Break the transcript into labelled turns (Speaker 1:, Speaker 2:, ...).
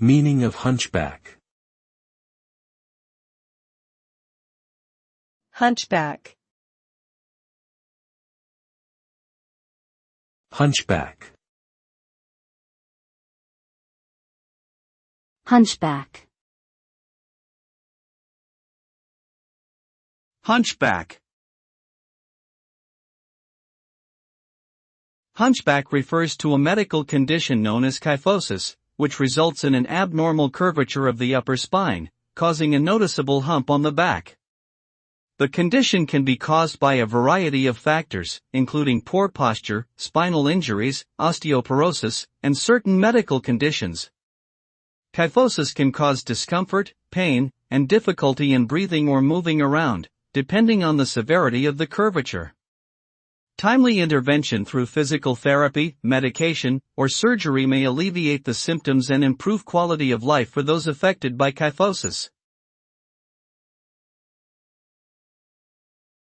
Speaker 1: Meaning of hunchback.
Speaker 2: Hunchback.
Speaker 1: Hunchback.
Speaker 3: Hunchback.
Speaker 4: Hunchback. Hunchback refers to a medical condition known as kyphosis, which results in an abnormal curvature of the upper spine, causing a noticeable hump on the back. The condition can be caused by a variety of factors, including poor posture, spinal injuries, osteoporosis, and certain medical conditions. Kyphosis can cause discomfort, pain, and difficulty in breathing or moving around, depending on the severity of the curvature. Timely intervention through physical therapy, medication, or surgery may alleviate the symptoms and improve quality of life for those affected by kyphosis.